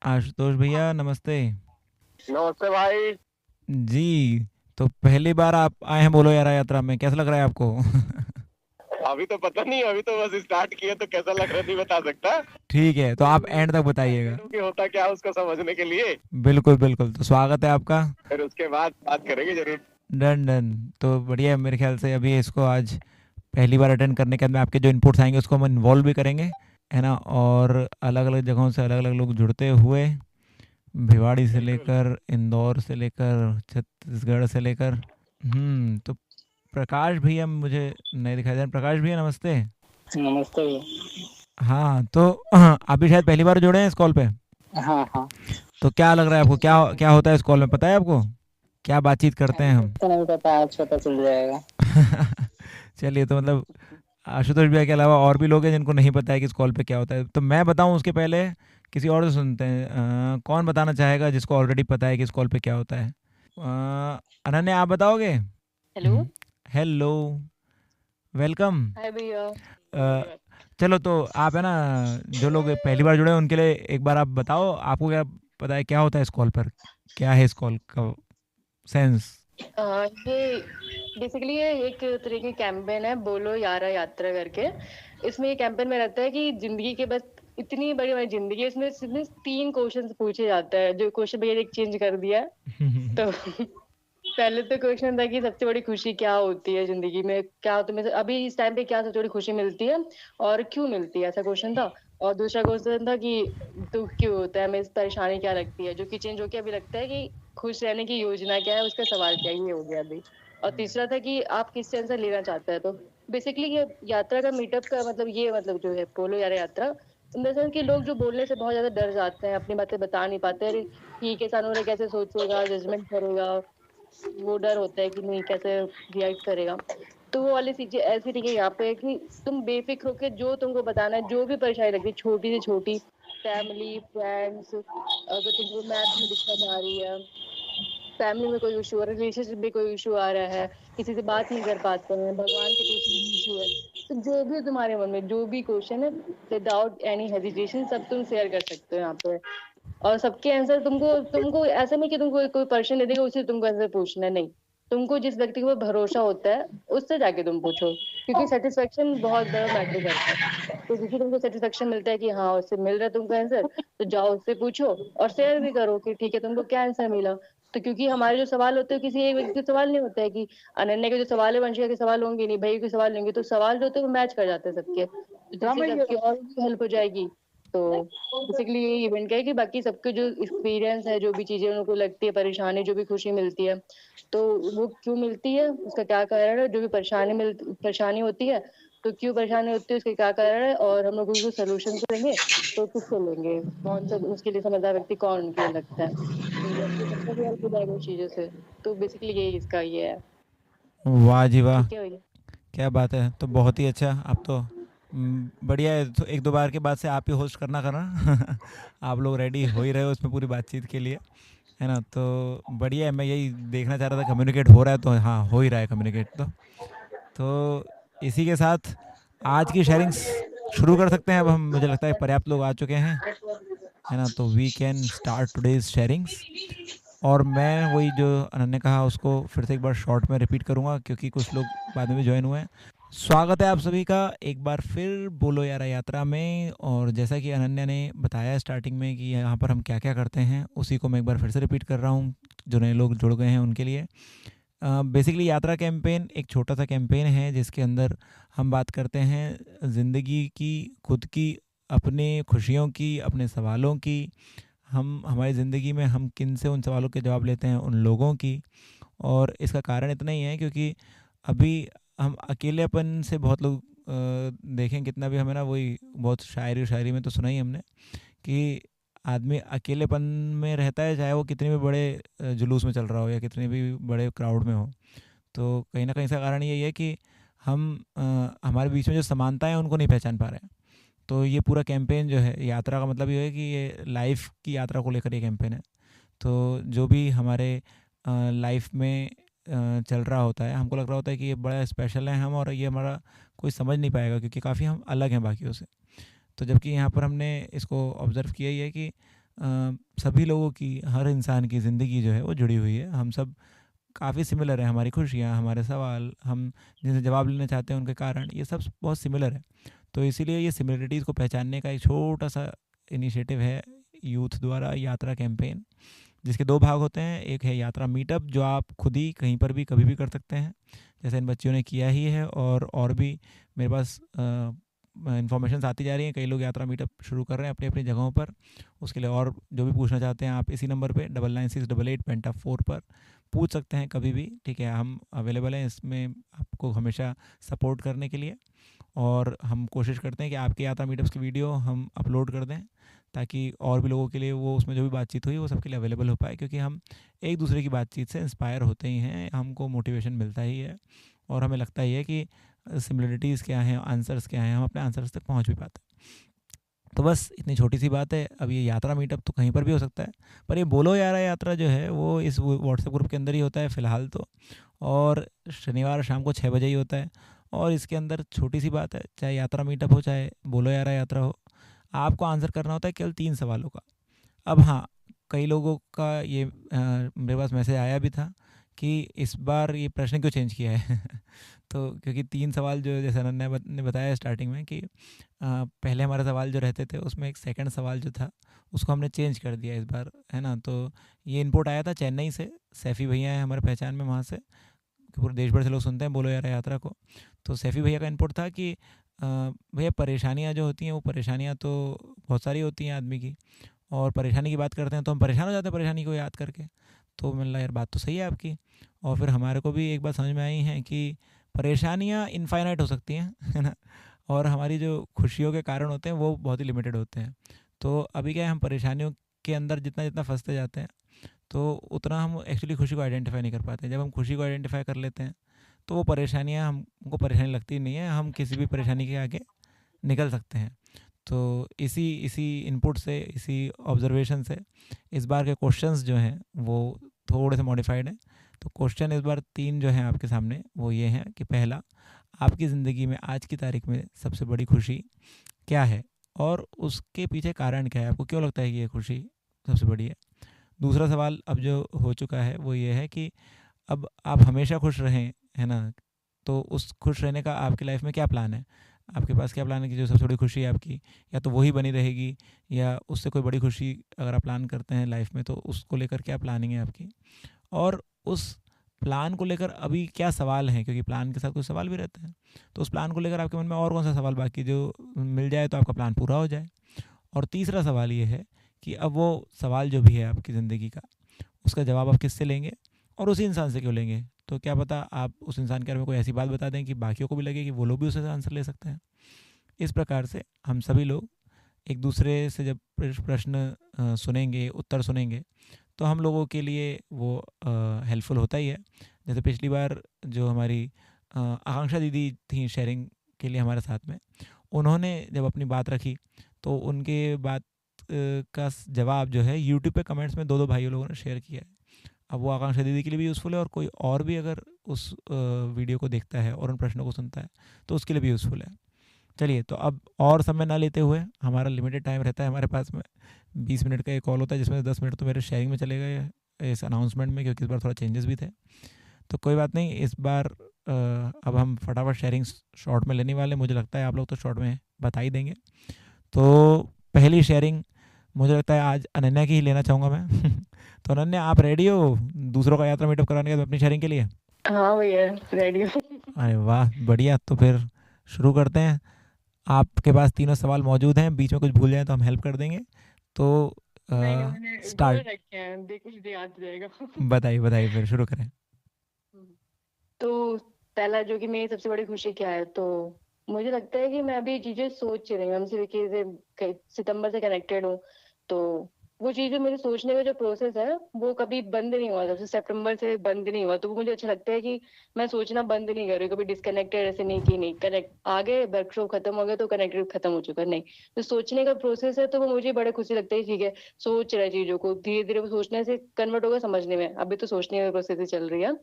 आशुतोष भैया नमस्ते। नमस्ते भाई। जी। तो पहली बार आप आए हैं बोलो यारा यात्रा में, कैसा लग रहा है आपको? अभी तो पता नहीं, अभी तो बस स्टार्ट किया तो कैसा लग रहा है नहीं बता सकता। ठीक है, तो आप एंड तक बताइएगा। एक्साइटेड हूँ कि होता क्या है उसको समझने के लिए। बिल्कुल बिल्कुल, तो स्वागत है आपका। फिर उसके बाद बात करेंगे जरूर। Done done. तो बढ़िया है, मेरे ख्याल से अभी इसको आज पहली बार अटेंड करने के बाद में आपके जो इनपुट्स आएंगे उसको हम इन्वॉल्व भी करेंगे, है ना। और अलग अलग जगहों से अलग अलग लोग जुड़ते हुए, भिवाड़ी से बिल्कुल। लेकर इंदौर से लेकर छत्तीसगढ़ से लेकर तो प्रकाश भैया मुझे नहीं दिखाई दे रहे। प्रकाश भैया नमस्ते। नमस्ते भैया। हाँ तो आप भी शायद पहली बार जुड़े हैं इस कॉल पे। हाँ हाँ। तो क्या लग रहा है आपको, क्या क्या होता है इस कॉल में, पता है आपको क्या बातचीत करते हैं अभी हम? तक तो नहीं पता, आज पता चल जाएगा। चलिए, तो मतलब आशुतोष भैया के अलावा और भी लोग हैं जिनको नहीं पता है कि इस कॉल पे क्या होता है, तो मैं बताऊं उसके पहले किसी और से सुनते हैं। कौन बताना चाहेगा जिसको ऑलरेडी पता है कि इस कॉल पे क्या होता है? अनन्या, आप बताओगे? हेलो। Hello, welcome. हाय भैया। चलो, तो आप है ना, जो लोग पहली बार जुड़े हैं उनके लिए एक बार आप बताओ, आपको क्या पता है क्या होता है इस कॉल पर, क्या है इस कॉल का सेंस? ये बेसिकली ये एक तरह की कैंपेन है, बोलो यारा यात्रा करके। इसमें ये कैंपेन में रहता है कि जिंदगी के बस इतनी बड़ी हमारी जिंदगी है, इसमें सिर्फ 3 क्वेश्चन पूछे जाते हैं। जो क्वेश्चन भैया ने एक चेंज कर दिया है। तो पहले तो क्वेश्चन था कि सबसे बड़ी खुशी क्या होती है जिंदगी में, क्या तुम्हें अभी इस टाइम पे क्या सबसे बड़ी खुशी मिलती है और क्यों मिलती है, ऐसा क्वेश्चन था। और दूसरा क्वेश्चन था कि दुख क्यों होता है, हमें इस परेशानी क्या लगती है, जो कि चेंज होके अभी लगता है कि खुश रहने की योजना क्या है, उसका सवाल क्या है, ये हो गया अभी। और तीसरा था कि आप किस से आंसर लेना चाहते हैं। तो बेसिकली ये यात्रा का मीटअप का मतलब ये मतलब जो है बोलो यार यात्रा, इन द सेंस कि लोग जो बोलने से बहुत ज्यादा डर जाते हैं, अपनी बातें बता नहीं पाते, अरे ठीक है सामने कैसे सोचेगा, जजमेंट करेगा, वो डर होता है कि नहीं कैसे रिएक्ट करेगा। तो वो वाली चीजें ऐसी ठीक है यहाँ पे कि तुम बेफिक्र होकर जो तुमको बताना है, जो भी परेशानी लगती है छोटी से छोटी, फैमिली फ्रेंड्स, अगर तुमको मैथ में दिक्कत आ रही है, फैमिली में कोई इशू आ रहा है, रिलेशनशिप में कोई इशू आ रहा है, किसी से बात नहीं कर पाते हैं, भगवान से कुछ इशू है, तो जो भी तुम्हारे मन में जो भी क्वेश्चन है, विदाउट एनी हेजिटेशन सब तुम शेयर कर सकते हो यहाँ पे। और सबके आंसर तुमको तुमको ऐसा नहीं कि तुमको कोई पर्सन दे देगा उसे तुमको आंसर पूछना है, नहीं। तुमको जिस व्यक्ति के ऊपर भरोसा होता है उससे जाके तुम पूछो, क्योंकि सेटिस्फेक्शन बहुत बड़ा मैटर करता है। तो जिससे तुमको सेटिस्फेक्शन मिलता है कि हाँ उससे मिल रहा है तुमको आंसर, तो जाओ उससे पूछो और शेयर भी करो कि ठीक है तुमको क्या आंसर मिला। तो क्योंकि हमारे जो सवाल होते हैं किसी एक व्यक्ति के सवाल नहीं होता है कि अनन्या के जो सवाल है वंशिका के सवाल होंगे नहीं, भाई के सवाल होंगे, तो सवाल जो होते हैं वो मैच कर जाते हैं सबके, तो जिससे सबकी और भी हेल्प हो जाएगी। तो बेसिकली ये इवेंट क्या है कि बाकी सबके जो एक्सपीरियंस है, जो भी चीजें उनको लगती है परेशानी, जो भी खुशी मिलती है, तो वो क्यों मिलती है, उसका क्या कारण है, जो भी परेशानी होती है तो क्यों परेशानी होती है, उसके क्या कारण है, और हम लोग उसको सोल्यूशन देंगे। तो किससे लेंगे, कौन सा उसके लिए समझदार व्यक्ति कौन उनके लिए लगता है, तो व्यक्ति सबका भी हेल्प हो जाएगा उस चीजों से। तो बेसिकली यही इसका ये है। वाह जी वाह, ठीक है भैया। क्या बात है, तो बहुत ही अच्छा। आप तो बढ़िया है, तो एक दो बार के बाद से आप ही होस्ट करना करना आप लोग रेडी हो ही रहे हो इसमें पूरी बातचीत के लिए, है ना। तो बढ़िया है, मैं यही देखना चाह रहा था, कम्युनिकेट हो रहा है, तो हाँ हो ही रहा है कम्युनिकेट। तो इसी के साथ आज की शेयरिंग्स शुरू कर सकते हैं। अब हम, मुझे लगता है पर्याप्त लोग आ चुके हैं, है ना, तो we can start today's sharings. और मैं वही जो अनन्या ने कहा उसको फिर से एक बार शॉर्ट में रिपीट करूँगा, क्योंकि कुछ लोग बाद में भी ज्वाइन हुए हैं। स्वागत है आप सभी का एक बार फिर बोलो यारा यात्रा में। और जैसा कि अनन्या ने बताया स्टार्टिंग में कि यहाँ पर हम क्या क्या करते हैं, उसी को मैं एक बार फिर से रिपीट कर रहा हूँ जो नए लोग जुड़ गए हैं उनके लिए। बेसिकली यात्रा कैंपेन एक छोटा सा कैंपेन है जिसके अंदर हम बात करते हैं ज़िंदगी की, खुद की, अपने खुशियों की, अपने सवालों की। हम हमारी ज़िंदगी में हम किन से उन सवालों के जवाब लेते हैं, उन लोगों की। और इसका कारण इतना ही है क्योंकि अभी हम अकेलेपन से बहुत लोग देखें, कितना भी हमें ना, वही बहुत शायरी शायरी में तो सुना ही हमने कि आदमी अकेलेपन में रहता है, चाहे वो कितने भी बड़े जुलूस में चल रहा हो या कितने भी बड़े क्राउड में हो। तो कहीं ना कहीं इसका कारण यही है कि हम हमारे बीच में जो समानताएं हैं उनको नहीं पहचान पा रहे हैं। तो ये पूरा कैंपेन जो है यात्रा का मतलब ये है कि ये लाइफ की यात्रा को लेकर ये कैंपेन है। तो जो भी हमारे लाइफ में चल रहा होता है, हमको लग रहा होता है कि ये बड़ा स्पेशल है हम, और ये हमारा कोई समझ नहीं पाएगा क्योंकि काफ़ी हम अलग हैं बाकियों से। तो जबकि यहाँ पर हमने इसको ऑब्ज़र्व किया ही है कि सभी लोगों की, हर इंसान की ज़िंदगी जो है वो जुड़ी हुई है। हम सब काफ़ी सिमिलर है, हमारी खुशियाँ, हमारे सवाल, हम जिनसे जवाब लेना चाहते हैं उनके कारण, ये सब बहुत सिमिलर है। तो इसीलिए ये सिमिलरिटीज़ को पहचानने का एक छोटा सा इनिशिएटिव है यूथ द्वारा, यात्रा कैंपेन, जिसके 2 भाग होते हैं। एक है यात्रा मीटअप, जो आप खुद ही कहीं पर भी कभी भी कर सकते हैं, जैसे इन बच्चियों ने किया ही है, और भी मेरे पास इन्फॉर्मेशन आती जा रही हैं, कई लोग यात्रा मीटअप शुरू कर रहे हैं अपनी अपनी जगहों पर। उसके लिए और जो भी पूछना चाहते हैं आप इसी नंबर पे 996888 पेंटा 4 पर पूछ सकते हैं कभी भी, ठीक है। हम अवेलेबल हैं इसमें आपको हमेशा सपोर्ट करने के लिए, और हम कोशिश करते हैं कि आपके यात्रा मीटअप्स की वीडियो हम अपलोड कर दें, ताकि और भी लोगों के लिए वो उसमें जो भी बातचीत हुई वो सबके लिए अवेलेबल हो पाए, क्योंकि हम एक दूसरे की बातचीत से इंस्पायर होते ही हैं, हमको मोटिवेशन मिलता ही है, और हमें लगता ही है कि सिमिलरिटीज़ क्या हैं, आंसर्स क्या हैं, हम अपने आंसर्स तक पहुंच भी पाते हैं। तो बस इतनी छोटी सी बात है। अब ये यात्रा मीटअप तो कहीं पर भी हो सकता है, पर ये बोलो यारा यात्रा जो है वो इस व्हाट्सएप ग्रुप के अंदर ही होता है फ़िलहाल तो, और शनिवार शाम को 6 बजे ही होता है। और इसके अंदर छोटी सी बात है, चाहे यात्रा मीटअप हो चाहे बोलो यारा यात्रा हो, आपको आंसर करना होता है केवल 3 सवालों का। अब हाँ, कई लोगों का ये मेरे पास मैसेज आया भी था कि इस बार ये प्रश्न क्यों चेंज किया है तो क्योंकि 3 सवाल जो, जैसे अनन्या ने बताया स्टार्टिंग में कि पहले हमारे सवाल जो रहते थे उसमें एक सेकंड सवाल जो था उसको हमने चेंज कर दिया इस बार, है ना। तो ये इनपुट आया था चेन्नई से, सैफ़ी भैया हैं हमारे पहचान में वहाँ से, कि पूरे देश भर से लोग सुनते हैं बोलो यार यात्रा को। तो सैफ़ी भैया का इनपुट था कि भैया परेशानियाँ जो होती हैं वो परेशानियाँ तो बहुत सारी होती हैं आदमी की, और परेशानी की बात करते हैं तो हम परेशान हो जाते हैं परेशानी को याद करके। तो मैंने यार बात तो सही है आपकी, और फिर हमारे को भी एक बात समझ में आई है कि परेशानियाँ इनफाइनाइट हो सकती हैं, है ना, और हमारी जो खुशियों के कारण होते हैं वो बहुत ही लिमिटेड होते हैं। तो अभी क्या है, हम परेशानियों के अंदर जितना जितना फंसते जाते हैं तो उतना हम एक्चुअली खुशी को आइडेंटिफाई नहीं कर पाते। जब हम खुशी को आइडेंटिफाई कर लेते हैं तो वो परेशानियाँ हमको परेशानी लगती नहीं है, हम किसी भी परेशानी के आगे निकल सकते हैं। तो इसी इसी इनपुट से, इसी ऑब्जर्वेशन से इस बार के क्वेश्चंस जो हैं वो थोड़े से मॉडिफाइड हैं। तो क्वेश्चन इस बार 3 जो हैं आपके सामने वो ये हैं कि पहला, आपकी ज़िंदगी में आज की तारीख में सबसे बड़ी खुशी क्या है, और उसके पीछे कारण क्या है, आपको क्यों लगता है कि ये खुशी सबसे बड़ी है। दूसरा सवाल अब जो हो चुका है वो ये है कि अब आप हमेशा खुश रहें, है ना, तो उस खुश रहने का आपकी लाइफ में क्या प्लान है, आपके पास क्या प्लान है कि जो सबसे बड़ी खुशी है आपकी, या तो वही बनी रहेगी, या उससे कोई बड़ी खुशी अगर आप प्लान करते हैं लाइफ में तो उसको लेकर क्या प्लानिंग है आपकी, और उस प्लान को लेकर अभी क्या सवाल हैं, क्योंकि प्लान के साथ कुछ सवाल भी रहते हैं। तो उस प्लान को लेकर आपके मन में और कौन सा सवाल बाकी जो मिल जाए तो आपका प्लान पूरा हो जाए। और तीसरा सवाल ये है कि अब वो सवाल जो भी है आपकी ज़िंदगी का, उसका जवाब आप किससे लेंगे और उसी इंसान से क्यों लेंगे। तो क्या पता आप उस इंसान के बारे में कोई ऐसी बात बता दें कि बाकियों को भी लगे कि वो लोग भी उससे आंसर ले सकते हैं। इस प्रकार से हम सभी लोग एक दूसरे से जब प्रश्न सुनेंगे, उत्तर सुनेंगे, तो हम लोगों के लिए वो हेल्पफुल होता ही है। जैसे पिछली बार जो हमारी आकांक्षा दीदी थी शेयरिंग के लिए हमारे साथ में, उन्होंने जब अपनी बात रखी तो उनके बात का जवाब जो है यूट्यूब पे कमेंट्स में 2-2 भाइयों लोगों ने शेयर किया है। अब वो आकांक्षा दीदी के लिए भी यूज़फुल है, और कोई और भी अगर उस वीडियो को देखता है और उन प्रश्नों को सुनता है तो उसके लिए भी यूज़फुल है। चलिए, तो अब और समय ना लेते हुए, हमारा लिमिटेड टाइम रहता है हमारे पास में, 20 मिनट का एक कॉल होता है जिसमें 10 मिनट तो मेरे शेयरिंग में चले गए इस अनाउंसमेंट में, क्योंकि इस बार थोड़ा चेंजेस भी थे। तो कोई बात नहीं, इस बार अब हम फटाफट शेयरिंग शॉर्ट में लेने वाले, मुझे लगता है आप लोग तो शॉर्ट में बता ही देंगे। तो पहली शेयरिंग मुझे लगता है आज अनन्या की ही लेना चाहूँगा मैं तो अनन्या, आप रेडी हो दूसरों का यात्रा मीटअप कराने के बाद अपनी शेयरिंग के लिए? हाँ भैया, रेडी हूँ। अरे वाह, बढ़िया। तो फिर शुरू करते हैं। आपके पास तीनों सवाल मौजूद हैं, बीच में कुछ भूल जाए तो हम हेल्प कर देंगे। तो नहीं नहीं, मैंने बोल स्टार्ट रखे हैं, देख मुझे याद रहेगा। बताइए बताइए, फिर शुरू करें। तो पहला जो कि मेरी सबसे बड़ी खुशी क्या है, तो मुझे लगता है कि मैं अभी चीजें सोच रही हूँ, हम सिर्फ सितंबर से कनेक्टेड हूँ। तो वो चीजें, मेरे सोचने का जो प्रोसेस है वो कभी बंद नहीं हुआ, जब से सितंबर से बंद नहीं हुआ। तो वो मुझे अच्छा लगता है कि मैं सोचना बंद नहीं कर रही, कभी डिस्कनेक्टेड ऐसे नहीं कि नहीं कनेक्ट आगे वर्कशॉप खत्म हो गया तो कनेक्टेड खत्म हो चुका, नहीं। तो सोचने का प्रोसेस है, तो वो मुझे बड़े खुशी लगता है। ठीक है, सोच रहे चीजों को, धीरे धीरे वो सोचने से कन्वर्ट होगा समझने में, अभी तो सोचने का प्रोसेस चल रही है।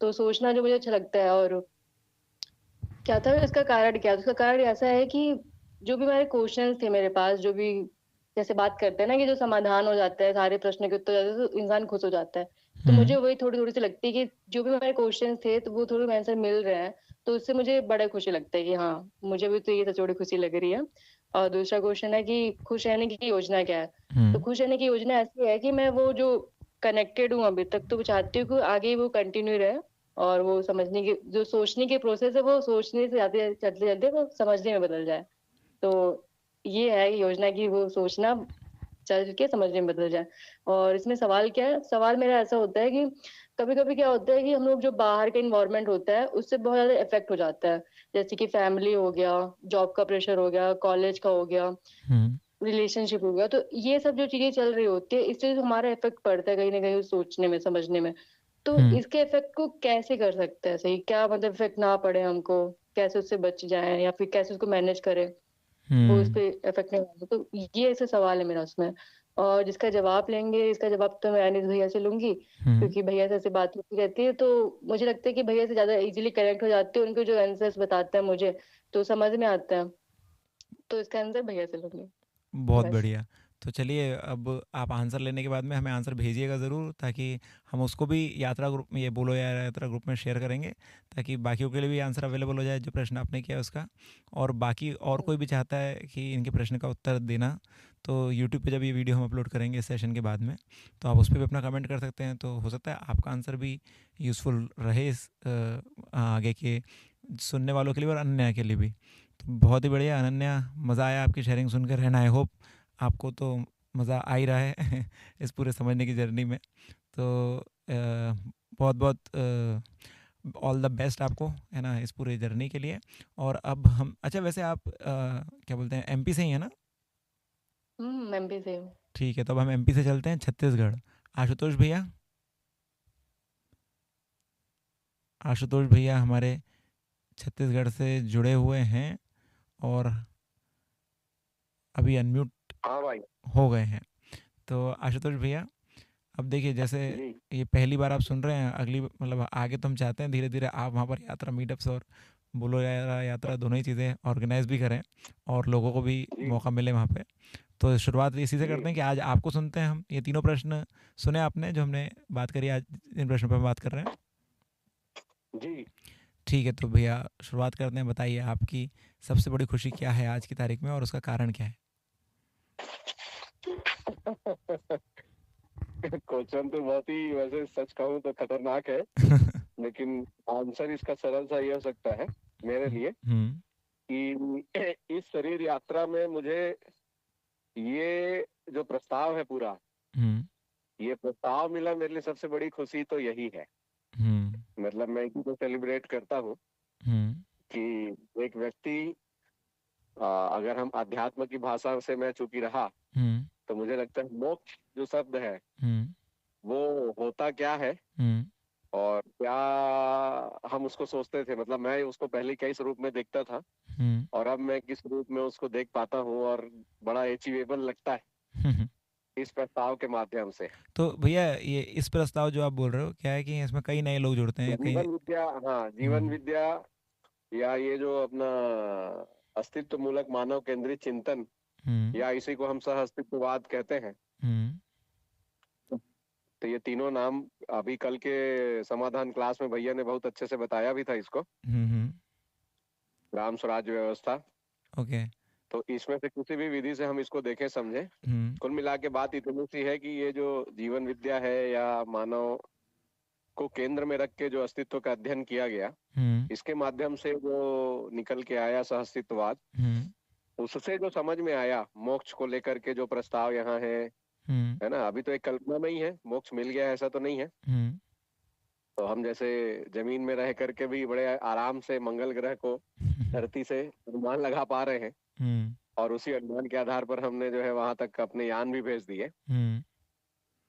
तो सोचना जो मुझे अच्छा लगता है। और क्या था इसका कारण, क्या उसका कारण ऐसा है कि जो भी हमारे क्वेश्चंस थे मेरे पास, जो भी जैसे बात करते हैं ना कि जो समाधान हो जाता है सारे प्रश्न के उत्तर हो जाते हैं तो इंसान खुश हो जाता है। तो मुझे वही थोड़ी-थोड़ी सी लगती है कि जो भी मेरे क्वेश्चन थे तो वो थोड़े आंसर मिल रहे हैं, तो उससे मुझे बड़ा खुशी लगता है कि हाँ, मुझे भी तो ये सबसे बड़ी खुशी लग रही है। और दूसरा क्वेश्चन है कि खुश रहने की योजना क्या है? तो खुश रहने की योजना ऐसी है कि मैं वो जो कनेक्टेड हूँ अभी तक, तो वो चाहती हूँ कि आगे वो कंटिन्यू रहे और वो समझने की जो सोचने की प्रोसेस है वो सोचने से जाते चलते-चलते वो समझने में बदल जाए। तो ये है योजना कि वो सोचना चल के समझने में बदल जाए। और इसमें सवाल क्या है? सवाल मेरा ऐसा होता है कि कभी-कभी क्या होता है कि हम लोग जो बाहर का एनवायरनमेंट होता है, उससे बहुत ज़्यादा इफ़ेक्ट हो जाता है। जैसे कि फैमिली हो गया, जॉब का प्रेशर हो गया, कॉलेज का हो गया, रिलेशनशिप हो गया। तो ये सब जो चीज़ें चल रही होती है, इससे जो हमारा इफ़ेक्ट पड़ता है कहीं न कहीं सोचने में, समझने में। तो इसके इफ़ेक्ट को कैसे कर सकते हैं सही? क्या मतलब इफ़ेक्ट ना पड़े हमको? कैसे उससे बच जाएँ या फिर कैसे उसको मैनेज करें? वो इस पे इफ़ेक्ट नहीं डालते। तो ये ऐसे सवाल है मेरा उसमें। और जिसका जवाब लेंगे, इसका जवाब तो मैं अनिस भैया से लूँगी, क्योंकि भैया से ऐसे बात होती रहती है, तो मुझे लगता है कि भैया से ज़्यादा ईज़िली कनेक्ट हो जाती हूँ, उनके जो आंसर्स बताते हैं मुझे, तो समझ में आता है। तो इसका आंसर भैया से लूँगी, बहुत बस। बढ़िया। तो चलिए अब आप आंसर लेने के बाद में हमें आंसर भेजिएगा ज़रूर, ताकि हम उसको भी यात्रा ग्रुप में, ये बोलो यात्रा ग्रुप में शेयर करेंगे, ताकि बाकियों के लिए भी आंसर अवेलेबल हो जाए जो प्रश्न आपने किया उसका। और बाकी और कोई भी चाहता है कि इनके प्रश्न का उत्तर देना, तो यूट्यूब पे जब ये वीडियो हम अपलोड करेंगे इस सेशन के बाद में, तो आप उस पे भी अपना कमेंट कर सकते हैं। तो हो सकता है आपका आंसर भी यूज़फुल रहे इस आगे के सुनने वालों के लिए और अनन्या के लिए भी। तो बहुत ही बढ़िया अनन्या, मज़ा आया आपकी शेयरिंग सुनकर, एंड आई होप आपको तो मज़ा आ ही रहा है इस पूरे समझने की जर्नी में। तो बहुत बहुत ऑल द बेस्ट आपको, है ना, इस पूरे जर्नी के लिए। और अब हम, अच्छा वैसे आप क्या बोलते हैं, एमपी से ही है ना? मैं भी सेम। ठीक है, तो अब हम एमपी से चलते हैं छत्तीसगढ़। आशुतोष भैया, आशुतोष भैया हमारे छत्तीसगढ़ से जुड़े हुए हैं और अभी अनम्यूट हाँ भाई। हो गए हैं। तो आशुतोष भैया, अब देखिए, जैसे जी। ये पहली बार आप सुन रहे हैं, अगली मतलब आगे तो हम चाहते हैं धीरे धीरे आप वहाँ पर यात्रा मीटअप्स और बोलो यात्रा यात्रा दोनों ही चीज़ें ऑर्गेनाइज भी करें और लोगों को भी जी। मौका मिले वहाँ पे। तो शुरुआत इसी से जी। करते हैं कि आज आपको सुनते हैं हम। ये तीनों प्रश्न सुने आपने जो हमने बात करी, आज इन प्रश्नों पर हम बात कर रहे हैं। जी। ठीक है, तो भैया शुरुआत करते हैं। बताइए आपकी सबसे बड़ी खुशी क्या है आज की तारीख में और उसका कारण क्या है? क्वेश्चन तो बहुत ही, वैसे सच कहूँ तो खतरनाक है, लेकिन आंसर इसका सरल सा ये हो सकता है मेरे लिए हम्म कि इस शरीर यात्रा में मुझे ये जो प्रस्ताव है पूरा, हम्म ये प्रस्ताव मिला, मेरे लिए सबसे बड़ी खुशी तो यही है। हम्म मतलब मैं इसी को सेलिब्रेट करता हूँ हम्म कि एक व्यक्ति, अगर हम अध्यात्म की भाषा से मैं चूंकि रहा, हम्म तो मुझे लगता है मोक्ष जो शब्द है हम्म वो होता क्या है हम्म और क्या हम उसको सोचते थे। मतलब मैं उसको पहले किस रूप में देखता था हम्म और अब मैं किस रूप में उसको देख पाता हूँ, और बड़ा अचीवेबल लगता है हम्म इस प्रस्ताव के माध्यम से। तो भैया ये इस प्रस्ताव जो आप बोल रहे हो, क्या है कि इसमें कई नए लोग जुड़ते हैं कई। जीवन विद्या, हाँ जीवन हम्म विद्या, या ये जो अपना अस्तित्व मूलक मानव केंद्रित चिंतन, हम्म या इसी को हम सह अस्तित्ववाद कहते हैं। हम्म तो ये तीनों नाम अभी कल के समाधान क्लास में भैया ने बहुत अच्छे से बताया भी था इसको, हम्म ग्राम स्वराज व्यवस्था। ओके। तो इसमें से किसी भी विधि से हम इसको देखें समझें, हम्म कुल मिला के बात इतनी सी है कि ये जो जीवन विद्या है या मानव को केंद्र में रख के जो अस्तित्व का अध्ययन किया गया, हम्म इसके माध्यम से जो निकल के आया सहअस्तित्ववाद, हम्म उससे जो समझ में आया मोक्ष को लेकर के जो प्रस्ताव यहाँ हम्म है ना, अभी तो एक कल्पना में ही है, मोक्ष मिल गया ऐसा तो नहीं है। हम्म तो हम जैसे जमीन में रह करके भी बड़े आराम से मंगल ग्रह को धरती से अनुमान लगा पा रहे हैं, हम्म और उसी अनुमान के आधार पर हमने जो है वहां तक अपने यान भी भेज दिए, हम्म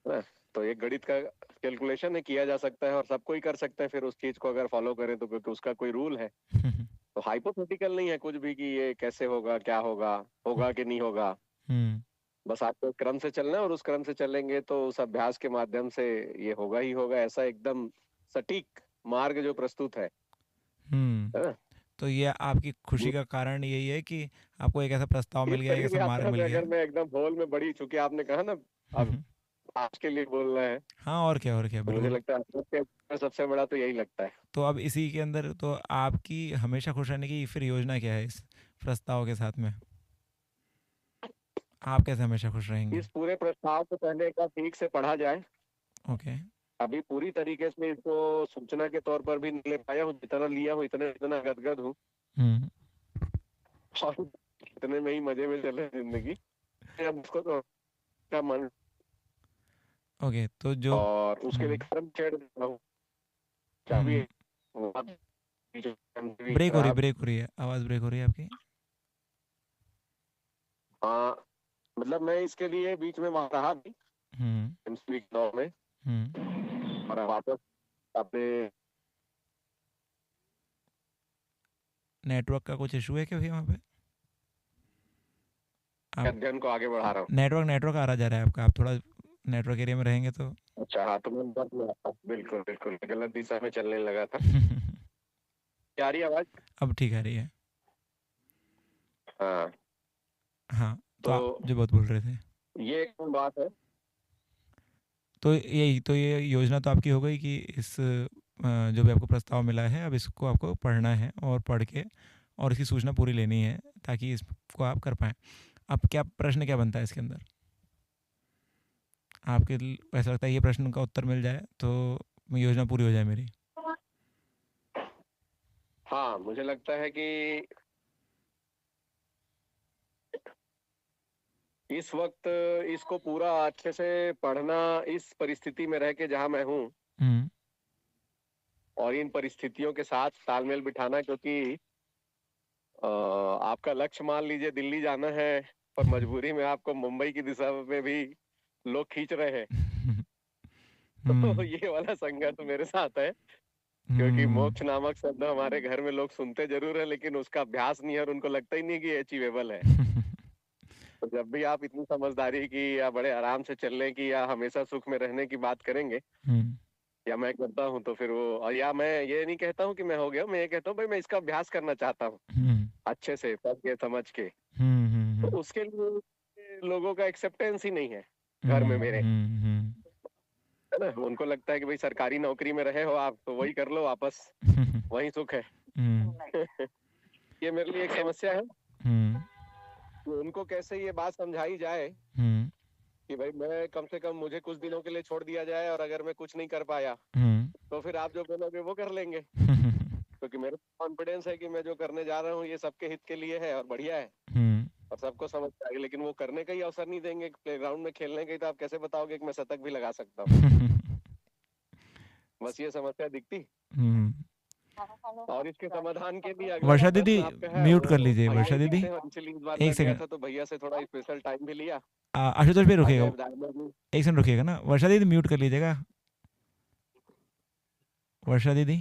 है ना। तो एक गणित का कैलकुलेशन है, किया जा सकता है और सबको ही कर सकते हैं फिर उस चीज को अगर फॉलो करें तो, क्योंकि उसका कोई रूल है। तो हाइपोथेटिकल नहीं है कुछ भी कि ये कैसे होगा, क्या होगा, होगा कि नहीं होगा। हम्म बस आपको एक क्रम से चलना है और उस क्रम से चलेंगे तो उस अभ्यास के माध्यम से ये होगा ही होगा, ऐसा एकदम सटीक मार्ग जो प्रस्तुत है हम्म ना। तो ये आपकी खुशी जी। का कारण यही है कि आपको एक ऐसा प्रस्ताव इस मिल गया, एक करीब ऐसा मार्ग यात्रा मिल में गया अगर है। मैं एकदम हॉल में बड़ी, चूंकि आपने कहा ना अब आज के लिए बोलना है, हाँ, और क्या तो मुझे बिल्कुल। लगता है सबसे सबसे बड़ा तो यही लगता है। तो अब इसी के अंदर तो आपकी हमेशा खुश रहने की फिर योजना क्या है इस प्रस्ताव के साथ में? आप कैसे हमेशा खुश रहेंगे? इस पूरे प्रस्ताव को पहले एक बार ठीक से पढ़ा जाए। ओके। अभी पूरी तरीके से इसको सूचना के तौर पर भी नहीं ले पाया हूँ, जितना लिया हूँ इतने इतना गदगद हूँ हुँ। और इतने में ही मजे में चले जिंदगी। अब उसको तो क्या मन ओके, तो जो और उसके लिए कर्म छेड़ देता हूँ, क्या भी हुँ, है, वो बात भी ब्रेक हो रही है, आवाज़ ब्रेक हो रही है आपकी। हाँ, मतलब मैं इसके लिए बीच में वहां रहा भी हुँ, एमसीबी के दौर में, हुँ। और वापस अपने नेटवर्क का कुछ इश्यू है क्या भैया वहाँ पे? आप अध्ययन को आगे बढ़ा रहा हूँ। नेटवर्क आ रहा जा रहा है आपका, आप थोड़ा नेटवर्क एरिया में रहेंगे तो अच्छा हाँ, तो मैं बिल्कुल बिल्कुल गलत दिशा में चलने लगा था। क्या आ रही है आवाज? अब ठीक आ रही है। हाँ, हाँ, तो आप तो जो बात बोल रहे थे। ये एक बात है। तो ये योजना तो आपकी हो गई कि इस जो भी आपको प्रस्ताव मिला है, अब इसको आपको पढ़ना है और पढ़ के और इसकी सूचना पूरी लेनी है ताकि इसको आप कर पाएँ। अब क्या प्रश्न क्या बनता है इसके अंदर? आपके ऐसा लगता है ये प्रश्न का उत्तर मिल जाए तो योजना पूरी हो जाए मेरी। हाँ, मुझे लगता है कि इस वक्त इसको पूरा अच्छे से पढ़ना, इस परिस्थिति में रह के जहाँ मैं हूँ हुँ, और इन परिस्थितियों के साथ तालमेल बिठाना, क्योंकि आपका लक्ष्य मान लीजिए दिल्ली जाना है पर मजबूरी में आपको मुंबई की दिशा में भी लोग खींच रहे हैं। तो हुँ, ये वाला संघर्ष मेरे साथ है, क्योंकि हुँ। मोक्ष नामक शब्द हमारे घर में लोग सुनते जरूर है लेकिन उसका अभ्यास नहीं है और उनको लगता ही नहीं कि अचीवेबल है। तो जब भी आप इतनी समझदारी की या बड़े आराम से चलने की या हमेशा सुख में रहने की बात करेंगे, हुँ, या मैं करता हूँ तो फिर वो, और या मैं ये नहीं कहता हूँ कि मैं हो गया, मैं ये कहता हूँ भाई मैं इसका अभ्यास करना चाहता हूँ हुँ, अच्छे से पढ़ के समझ के। हुँ, हुँ, तो हुँ, उसके लिए लोगों का एक्सेप्टेंस ही नहीं है घर में हुँ, मेरे, हुँ, हुँ। है ना। उनको लगता है कि भाई सरकारी नौकरी में रहे हो आप तो वही कर लो वापस, वही सुख है। हुँ, ये मेरे लिए एक समस्या है हुँ, कि उनको कैसे ये बात समझाई जाए हुँ, कि भाई मैं कम से कम, मुझे कुछ दिनों के लिए छोड़ दिया जाए और अगर मैं कुछ नहीं कर पाया हुँ, तो फिर आप जो बोलोगे वो कर लेंगे, हुँ, क्योंकि मेरे कॉन्फिडेंस है कि मैं जो करने जा रहा हूँ ये सबके हित के लिए है और बढ़िया है हुँ, और सबको समझ आएगी। लेकिन वो करने का ही अवसर नहीं देंगे, प्लेग्राउंड में खेलने का ही, तो आप कैसे बताओगे कि मैं शतक भी लगा सकता हूँ? बस ये समस्या दिखती। हुँ। और इसके समाधान के लिए अगला जो वर्षा दीदी प्रश्न आपका है म्यूट कर वो लीजिए, भैया वर्षा ही दीदी दिखते हैं। इसीलिए इस बार एक मैं गया सेकंड। था तो भैया से थोड़ा स्पेशल टाइम भी लिया। आशुतोष भाई रुकिएगा, अजय दाइमर जी एक सेकंड रुकिएगा ना, वर्षा दीदी म्यूट कर लीजिएगा। वर्षा दीदी,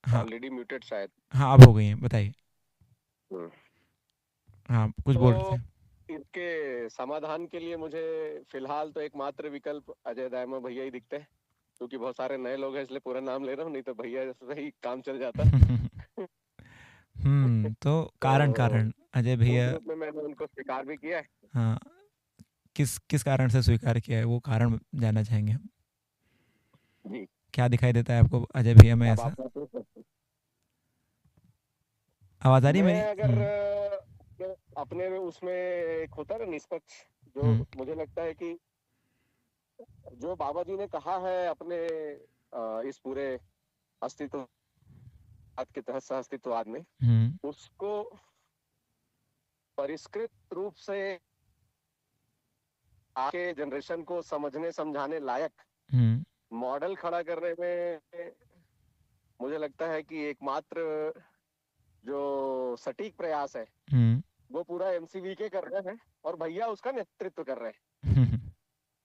हाँ ऑलरेडी म्यूटेड शायद। हाँ अब हो गई हैं, बताइए। हम्म। हाँ कुछ बोल रहे तो थे। इसके समाधान के लिए मुझे फिलहाल तो एकमात्र विकल्प अजय दाइमर भैया ही दिखते हैं, क्योंकि बहुत सारे नए लोग हैं इसलिए पूरा नाम ले रहा हूँ, नहीं तो भैया से ही काम चल जाता। तो कारण तो कारण अजय उस भैया, रूप में मैंने उनको स्वीकार भी किया है। हाँ किस किस कारण से स्वीकार किया है वो कारण जानना चाहेंगे हम। जी, क्या दिखाई देता है आपको अजय भैया में अब ऐसा? आप पूछ सकते हैं। आवाज़ आ रही है मैं मेरी? अगर अपने में उसमें एक होता है ना निष्पक्ष, जो हम्म, मुझे लगता है कि जो बाबा जी ने कहा है अपने इस पूरे अस्तित्ववाद के तहत सह अस्तित्ववाद में, हम्म, उसको परिष्कृत रूप से आगे जनरेशन को समझने समझाने लायक हम्म, मॉडल खड़ा करने में मुझे लगता है कि एकमात्र जो सटीक प्रयास है हम्म, वो पूरा एमसीवी के कर रहे हैं और भैया उसका नेतृत्व कर रहे हैं। हम्म,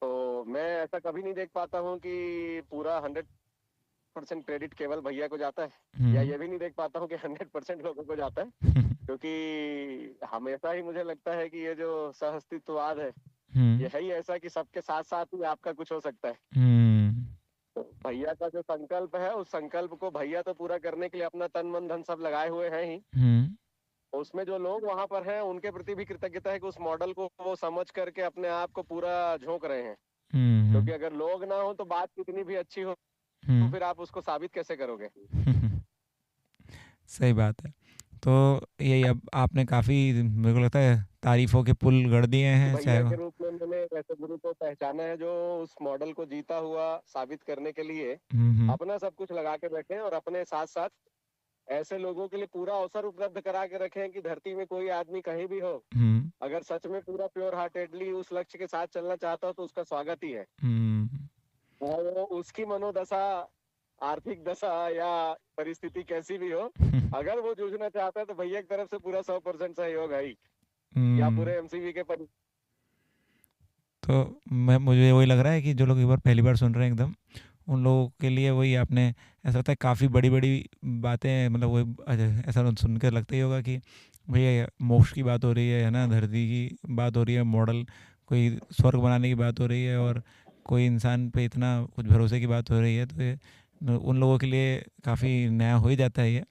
तो मैं ऐसा कभी नहीं देख पाता हूँ कि पूरा 100% क्रेडिट केवल भैया को जाता है, या हम्म, ये भी नहीं देख पाता हूँ कि 100% लोगों को जाता है, क्योंकि हमेशा ही मुझे लगता है कि ये जो सह अस्तित्ववाद है ये है ही ऐसा कि सबके साथ साथ ही आपका कुछ हो सकता है। हम्म, भैया का जो संकल्प है, उस संकल्प को भैया तो पूरा करने के लिए अपना तन मन धन सब लगाए हुए हैं ही। उसमें जो लोग वहां पर हैं उनके प्रति भी कृतज्ञता है कि उस मॉडल को वो समझ करके अपने आप को पूरा झोंक रहे हैं। क्योंकि अगर लोग ना हो तो बात कितनी भी अच्छी हो तो फिर आप उसको साबित कैसे करोगे। सही बात है। तो यही, अब आपने काफ़ी, मेरे को लगता है, तारीफों के पुल गढ़ दिए हैं, चाहे भैया के रूप में मैंने ऐसे गुरु को पहचाना है जो उस मॉडल को जीता हुआ साबित करने के लिए अपना सब कुछ लगा के बैठे हैं और अपने साथ साथ ऐसे लोगों के लिए पूरा अवसर उपलब्ध करा के रखे हैं कि धरती में कोई आदमी कहीं भी हो, अगर सच में पूरा प्योर हार्टेडली उस लक्ष्य के साथ चलना चाहता हो तो उसका स्वागत ही है। और वो उसकी मनोदशा, आर्थिक दशा या परिस्थिति कैसी भी हो, अगर वो जूझना चाहता है तो भैया की तरफ से पूरा 100% सहयोग है ही, या पूरे एमसीवी के तो मुझे वही लग रहा है कि जो लोग एक बार पहली बार सुन रहे हैं एकदम, उन लोगों के लिए वही आपने, ऐसा लगता है काफ़ी बड़ी बड़ी बातें, मतलब वही ऐसा सुन के लगता ही होगा कि भैया मोक्ष की बात हो रही है ना, धरती की बात हो रही है, मॉडल कोई स्वर्ग बनाने की बात हो रही है, और कोई इंसान पे इतना कुछ भरोसे की बात हो रही है, तो ये उन लोगों के लिए काफ़ी नया हो ही जाता है ये।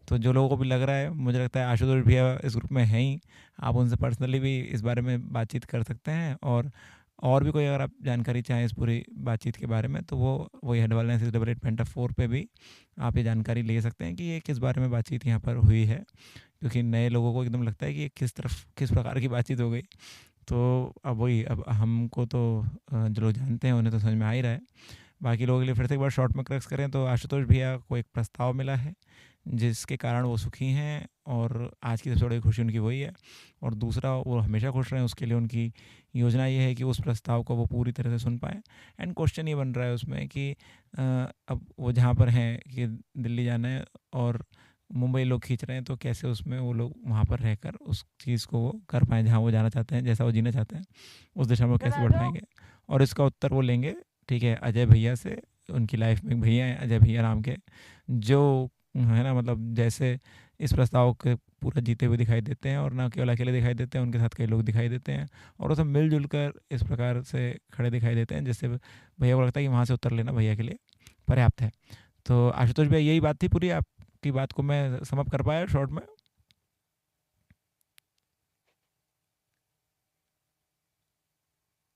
तो जो लोगों को भी लग रहा है, मुझे लगता है आशुतोष भैया इस ग्रुप में हैं ही, आप उनसे पर्सनली भी इस बारे में बातचीत कर सकते हैं। और भी कोई अगर आप जानकारी चाहें इस पूरी बातचीत के बारे में, तो वो वही #9688 पे भी आप ये जानकारी ले सकते हैं कि ये किस बारे में बातचीत यहाँ पर हुई है, क्योंकि नए लोगों को एकदम लगता है कि ये किस प्रकार की बातचीत हो गई। तो अब हमको तो जो लोग जानते हैं उन्हें तो समझ में आ ही रहा है। बाकी लोगों के लिए फिर से एक बार शॉर्ट में क्रक्स करें तो आशुतोष भैया को एक प्रस्ताव मिला है जिसके कारण वो सुखी हैं, और आज की सबसे बड़ी खुशी उनकी वही है। और दूसरा, वो हमेशा खुश रहें, उसके लिए उनकी योजना ये है कि उस प्रस्ताव को वो पूरी तरह से सुन पाएँ। एंड क्वेश्चन ये बन रहा है उसमें कि अब वो जहाँ पर हैं कि दिल्ली जाना है और मुंबई लोग खींच रहे हैं, तो कैसे उसमें वो लोग वहाँ पर रहकर उस चीज़ को वो कर पाएँ जहाँ वो जाना चाहते हैं, जैसा वो जीना चाहते हैं, उस दिशा में वो कैसे बढ़ पाएंगे। और इसका उत्तर वो लेंगे, ठीक है, अजय भैया से। उनकी लाइफ में एक भैया हैं अजय भैया नाम के, जो है ना, मतलब जैसे इस प्रस्ताव के पूरा जीते हुए दिखाई देते हैं, और ना केवल अकेले दिखाई देते हैं, उनके साथ कई लोग दिखाई देते हैं, और वो सब मिलजुल कर इस प्रकार से खड़े दिखाई देते हैं, जिससे भैया को लगता है कि वहाँ से उत्तर लेना भैया के लिए पर्याप्त है। तो आशुतोष भैया, यही बात थी पूरी, आपकी बात को मैं समअप कर पाया शॉर्ट में।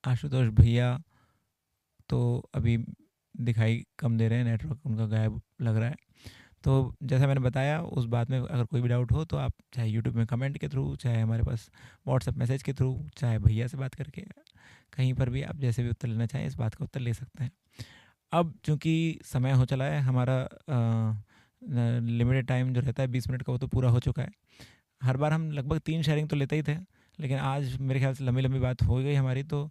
आशुतोष भैया तो अभी दिखाई कम दे रहे हैं, नेटवर्क उनका गायब लग रहा है। तो जैसा मैंने बताया, उस बात में अगर कोई भी डाउट हो तो आप चाहे यूट्यूब में कमेंट के थ्रू, चाहे हमारे पास व्हाट्सएप मैसेज के थ्रू, चाहे भैया से बात करके, कहीं पर भी आप जैसे भी उत्तर लेना चाहें, इस बात का उत्तर ले सकते हैं। अब चूँकि समय हो चला है हमारा, लिमिटेड टाइम जो रहता है 20 मिनट का, वो तो पूरा हो चुका है। हर बार हम लगभग 3 शेयरिंग तो लेते ही थे, लेकिन आज मेरे ख्याल से लंबी लंबी बात हो गई हमारी, तो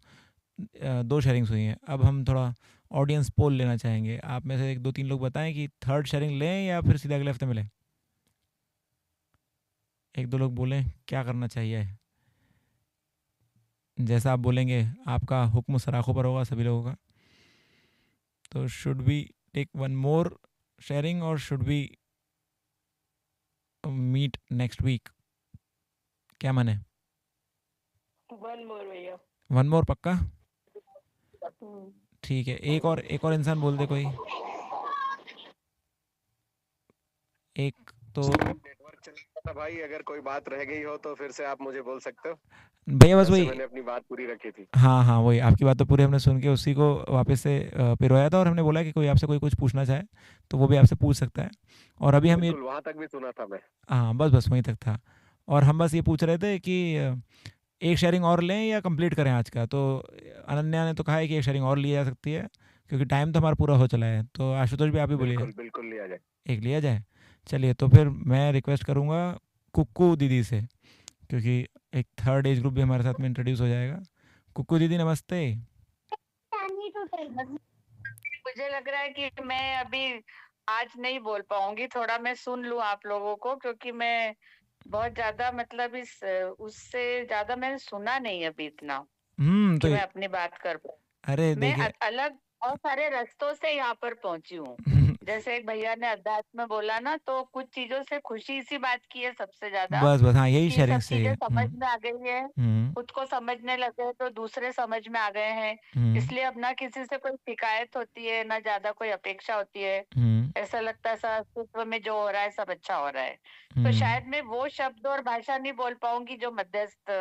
2 शेयरिंग्स हुई हैं। अब हम थोड़ा ऑडियंस पोल लेना चाहेंगे। आप में से 1-2-3 लोग बताएं कि थर्ड शेयरिंग लें या फिर सीधे अगले हफ्ते मिलें। 1-2 लोग बोलें क्या करना चाहिए। जैसा आप बोलेंगे, आपका हुक्म सराखों पर होगा सभी लोगों का। तो should we take one more sharing और should we meet next week, क्या मन है? वन मोर भैया। वन मोर पक्का? ठीक है, एक और इंसान बोल दे कोई। एक तो नेटवर्क चल रहा था भाई, अगर कोई बात रह गई हो तो फिर से आप मुझे बोल सकते हो। भैया बस वैसे वही, मैंने अपनी बात पूरी रखी थी। हाँ वही, आपकी बात तो पूरी हमने सुन के उसी को वापस से पिरोया था, और हमने बोला कि कोई आपसे कोई कुछ पूछना चाहे तो वो भी आपसे पूछ सकता है। और अभी हम ये, बिल्कुल, वहां तक भी सुना था मैं। हाँ बस वहीं तक था। और हम बस ये पूछ रहे थे कि एक शेयरिंग और लें या कंप्लीट करें आज का। तो अनन्या ने तो कहा है कि एक शेयरिंग और ली जा सकती है, क्योंकि टाइम तो हमारा पूरा हो चला है। तो आशुतोष भी आप ही बोलिए, बिल्कुल बिल्कुल लिया जाए। एक लिया जाए। चलिए, तो फिर मैं रिक्वेस्ट करूँगा कुक्कू दीदी से, क्योंकि एक थर्ड एज ग्रुप भी हमारे साथ में इंट्रोड्यूस हो जाएगा। कुक्कू दीदी नमस्ते। मुझे लग रहा है कि मैं अभी आज नहीं बोल पाऊंगी, थोड़ा मैं सुन लूं आप लोगों को, क्योंकि मैं बहुत ज्यादा, मतलब इस उससे ज्यादा मैंने सुना नहीं अभी इतना तो कि मैं अपनी बात कर पाऊं। अरे मैं देखिए, अलग और सारे रास्तों से यहाँ पर पहुंची हूँ। जैसे एक भैया ने अध्यात्म में बोला ना, तो कुछ चीजों से खुशी इसी बात की है सबसे ज्यादा, बस हाँ, यही कि शेयरिंग सब से चीजें है। समझ में आ गई है, हम्म खुद को समझने लगे तो दूसरे समझ में आ गए हैं। हम्म इसलिए अब ना किसी से कोई शिकायत होती है, ना ज्यादा कोई अपेक्षा होती है। हम्म ऐसा लगता है सब अस्तित्व में जो हो रहा है सब अच्छा हो रहा है। तो हम्म शायद मैं वो शब्द और भाषा नहीं बोल पाऊंगी जो मध्यस्थ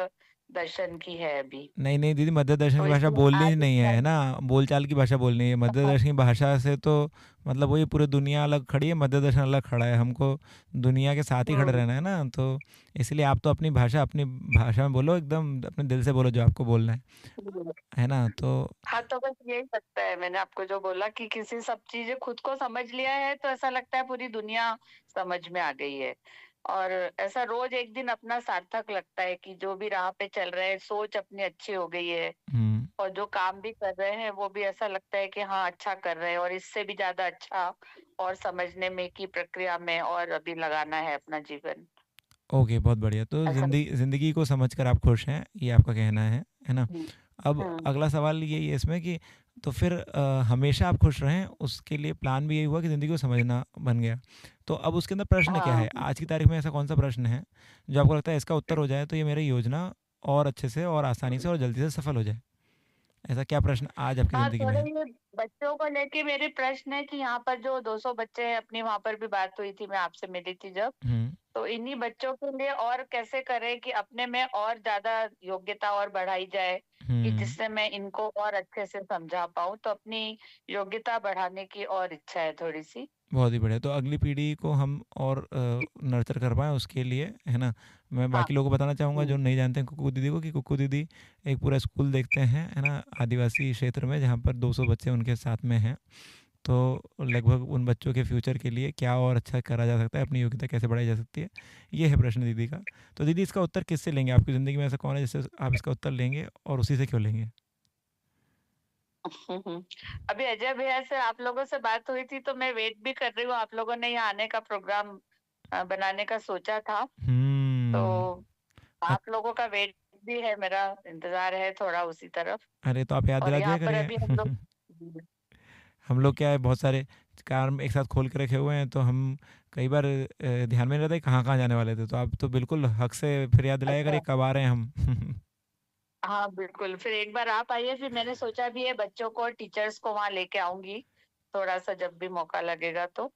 दर्शन की है अभी। नहीं नहीं दीदी, मध्य दर्शन तो की भाषा इसलिए बोलनी ही आज नहीं है, है ना, बोलचाल की भाषा बोलनी है। मध्य हाँ, दर्शन की भाषा से तो मतलब वही पूरी दुनिया अलग खड़ी है, मध्य दर्शन अलग खड़ा है, हमको दुनिया के साथ ही खड़े हम्म, रहना है ना। तो इसलिए आप तो अपनी भाषा में बोलो, एकदम अपने दिल से बोलो जो आपको बोलना हम्म। है ना। तो हाँ, तो बस यही लगता है, मैंने आपको जो बोला कि किसी सब चीजें खुद को समझ लिया है तो ऐसा लगता है पूरी दुनिया समझ में आ गई है। और ऐसा रोज एक दिन अपना सार्थक लगता है कि जो भी राह पे चल रहे हैं, सोच अपनी अच्छी हो गई है, हम्म और जो काम भी कर रहे हैं वो भी ऐसा लगता है कि हाँ अच्छा कर रहे हैं, और इससे भी ज्यादा अच्छा और समझने में की प्रक्रिया में और अभी लगाना है अपना जीवन। ओके, बहुत बढ़िया। तो ऐसा। ज़िंदगी को समझकर आप खुश हैं, ये आपका कहना है ना। हम्म, अब हम्म, अगला सवाल यही है इसमें कि तो फिर हमेशा आप खुश रहें, उसके लिए प्लान भी यही हुआ कि ज़िंदगी को समझना बन गया। तो अब उसके अंदर प्रश्न क्या हाँ, है आज की तारीख में, ऐसा कौन सा प्रश्न है जो आपको लगता है इसका उत्तर हो जाए तो ये मेरी योजना और अच्छे से और आसानी से और जल्दी से सफल हो जाए? ऐसा क्या प्रश्न आज आपकी हाँ, ज़िंदगी में थोड़े है? ये बच्चों को लेके मेरे प्रश्न है कि यहाँ पर जो 200 बच्चे हैं, अपनी वहां पर भी बात हुई थी, मैं आपसे मिली थी जब, हुँ, तो इन्हीं बच्चों के लिए और कैसे करें कि अपने में और ज्यादा योग्यता और बढ़ाई जाए, कि हुँ। जिससे मैं इनको और अच्छे से समझा पाऊं। तो अपनी योग्यता बढ़ाने की और इच्छा है थोड़ी सी। बहुत ही बढ़िया। तो अगली पीढ़ी को हम और नर्चर कर पाएँ उसके लिए, है ना, मैं हाँ। बाकी लोगों को बताना चाहूँगा जो हम्म, नहीं जानते हैं कुक्कू दीदी को, कि कुक्कू दीदी एक पूरा स्कूल देखते हैं, है ना, आदिवासी क्षेत्र में जहाँ पर 200 बच्चे उनके साथ में हैं। तो लगभग उन बच्चों के फ्यूचर के लिए क्या और अच्छा करा जा सकता है, अपनी योग्यता कैसे बढ़ाई जा सकती है, ये है प्रश्न दीदी का। तो दीदी इसका उत्तर किससे लेंगे? आपकी ज़िंदगी में ऐसा कौन है जिससे आप इसका उत्तर लेंगे और उसी से क्यों लेंगे? हम्म। अभी अजय भैया से आप लोगों से बात हुई थी, तो मैं वेट भी कर रही हूँ, आप लोगों ने यहाँ आने का प्रोग्राम बनाने का सोचा था, तो हुँ। अ आप लोगों का वेट भी है, मेरा इंतजार है थोड़ा उसी तरफ। अरे तो आप याद और दिला यहाँ दिया पर अभी हम लोग करिए। हम लोग क्या है, बहुत सारे काम एक साथ खोल के रखे हुए हैं, तो हम कई बार ध्यान में नहीं रहता कि कहाँ-कहाँ जाने वाले थे। तो आप तो बिल्कुल हक से फिर याद दिलाया करिए अच्छा, कब आ रहे हैं हम। हाँ बिल्कुल, फिर एक बार आप आइए, फिर मैंने सोचा भी है बच्चों को और टीचर्स को वहां लेके आऊंगी थोड़ा सा, जब भी मौका लगेगा तो।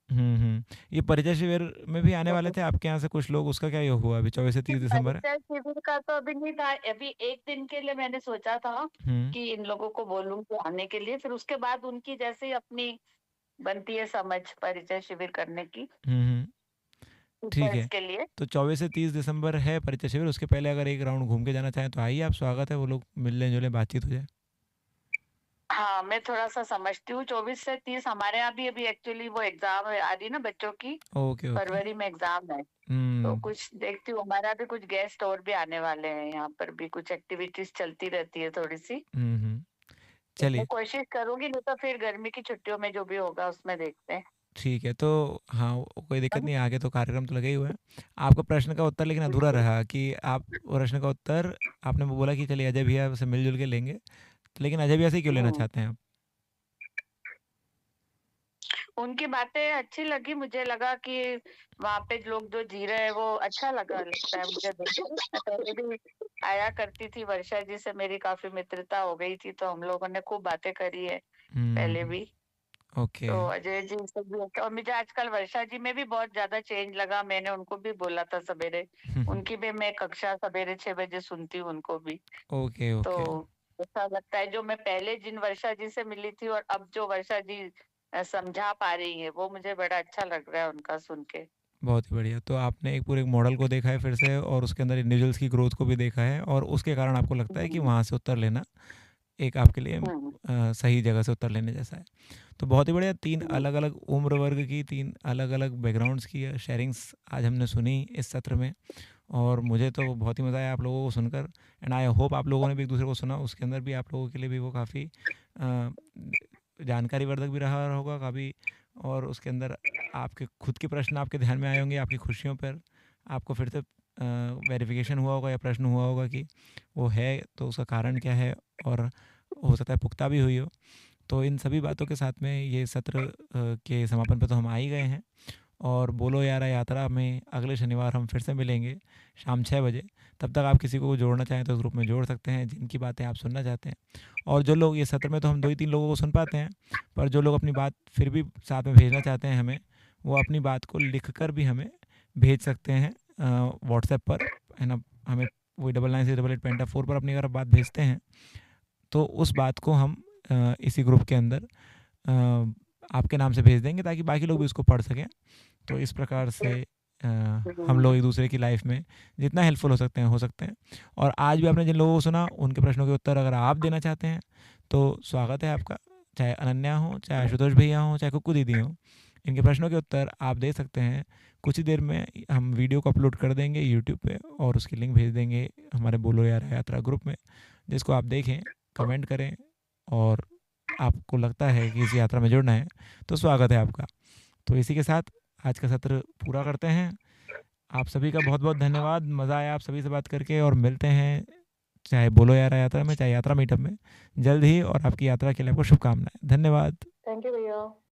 ये परिचय शिविर में भी आने वाले तो थे आपके यहाँ से कुछ लोग, उसका क्या ये हुआ? अभी 24 से ये 30 दिसंबर है। परिचय शिविर का तो अभी नहीं था, अभी एक दिन के लिए मैंने सोचा था हुँ, कि इन लोगों को बोलूं कि आने के लिए, फिर उसके बाद उनकी जैसे ही अपनी बनती है समझ परिचय शिविर करने की हुँ, हुँ। ठीक टीचर्स है। के लिए। तो 24 से 30 दिसंबर है परिचय शिविर, उसके पहले अगर एक राउंड घूम के जाना चाहें तो आइए आप, स्वागत है, वो लोग मिलने-जुलें, बातचीत हो जाए। हाँ, मैं थोड़ा सा समझती हूँ। 24 से 30 हमारे यहाँ भी अभी एक्चुअली वो एग्जाम आ रही ना बच्चों की, ओके, ओके। फरवरी में एग्जाम है, तो हुँ, कुछ देखती हूँ, हमारा भी कुछ गेस्ट और भी आने वाले हैं, यहाँ पर भी कुछ एक्टिविटीज चलती रहती है थोड़ी सी। हुँ, हुँ। तो मैं चलिए, कोशिश करूंगी, नहीं तो फिर गर्मी की छुट्टियों में जो भी होगा उसमें देखते हैं। ठीक है। तो हाँ, कोई दिक्कत हाँ, नहीं है, आगे तो कार्यक्रम तो लगे ही हुए हैं। आपका प्रश्न का उत्तर लेकिन अधूरा बिल्कुल। रहा कि आप प्रश्न का उत्तर आपने वो बोला कि चलिए अजय भैया से मिल-जुल के लेंगे, लेकिन अजय भैया से ही क्यों लेना हम्म, चाहते हैं आप? उनकी बातें अच्छी लगी, मुझे लगा कि वहाँ पे लोग जो जी रहे हैं वो अच्छा लगता है मुझे देख के। मैं पहले भी आया करती थी, वर्षा जी से मेरी काफी मित्रता हो गई थी, तो हम लोगों ने खूब बातें करी है पहले हुँ, भी। ओके। तो अजय जी से भी और मुझे आजकल वर्षा जी में भी बहुत ज्यादा चेंज लगा, मैंने उनको भी बोला था सवेरे, उनकी भी मैं कक्षा सवेरे 6 बजे सुनती हूँ उनको भी। ओके, तो ओके। ऐसा लगता है जो मैं पहले जिन वर्षा जी से मिली थी और अब जो वर्षा जी समझा पा रही है, वो मुझे बड़ा अच्छा लग रहा है उनका सुन के। बहुत ही बढ़िया। तो आपने एक पूरे एक मॉडल को देखा है फिर से, और उसके अंदर इंडिविजुअल्स की ग्रोथ को भी देखा है, और उसके कारण आपको लगता है कि हम्म, वहाँ से उत्तर लेना एक आपके लिए हम्म, सही जगह से उत्तर लेने जैसा है। तो बहुत ही बढ़िया, 3 हम्म, अलग-अलग उम्र वर्ग की, 3 अलग-अलग बैकग्राउंड्स की शेयरिंग्स आज हमने सुनी इस सत्र में, और मुझे तो बहुत ही मज़ा आया आप लोगों को सुनकर, एंड आई होप आप लोगों ने भी एक-दूसरे को सुना, उसके अंदर भी आप लोगों के लिए भी वो काफ़ी जानकारीवर्धक भी रहा होगा काफ़ी, और उसके अंदर आपके खुद के प्रश्न आपके ध्यान में आए होंगे, आपकी खुशियों पर आपको फिर से वेरिफिकेशन हुआ होगा या प्रश्न हुआ होगा कि वो है तो उसका कारण क्या है, और हो सकता है पुख्ता भी हुई हो। तो इन सभी बातों के साथ में ये सत्र के समापन पे तो हम आ ही गए हैं, और बोलो यारा यात्रा में अगले शनिवार हम फिर से मिलेंगे शाम 6 बजे। तब तक आप किसी को जोड़ना चाहें तो ग्रुप में जोड़ सकते हैं, जिनकी बातें आप सुनना चाहते हैं। और जो लोग, ये सत्र में तो हम 2 ही 3 लोगों को सुन पाते हैं, पर जो लोग अपनी बात फिर भी साथ में भेजना चाहते हैं हमें, वो अपनी बात को लिख कर भी हमें भेज सकते हैं व्हाट्सएप पर, है ना। हमें वही 996888 पर अपनी अगर बात भेजते हैं तो उस बात को हम इसी ग्रुप के अंदर आपके नाम से भेज देंगे, ताकि बाकी लोग भी उसको पढ़ सकें। तो इस प्रकार से हम लोग एक दूसरे की लाइफ में जितना हेल्पफुल हो सकते हैं। और आज भी आपने जिन लोगों को सुना, उनके प्रश्नों के उत्तर अगर आप देना चाहते हैं तो स्वागत है आपका। चाहे अनन्या हो, चाहे आशुतोष भैया हो, चाहे कुक्कू दीदी हो, इनके प्रश्नों के उत्तर आप दे सकते हैं। कुछ ही देर में हम वीडियो को अपलोड कर देंगे यूट्यूब पे, और उसकी लिंक भेज देंगे हमारे बोलो यारा यात्रा ग्रुप में, जिसको आप देखें, कमेंट करें, और आपको लगता है कि इस यात्रा में जुड़ना है तो स्वागत है आपका। तो इसी के साथ आज का सत्र पूरा करते हैं। आप सभी का बहुत बहुत धन्यवाद, मज़ा आया आप सभी से बात करके, और मिलते हैं चाहे बोलो यारा यात्रा में, चाहे यात्रा मीटअप में, जल्द ही। और आपकी यात्रा के लिए आपको शुभकामनाएं। धन्यवाद। थैंक यू भैया।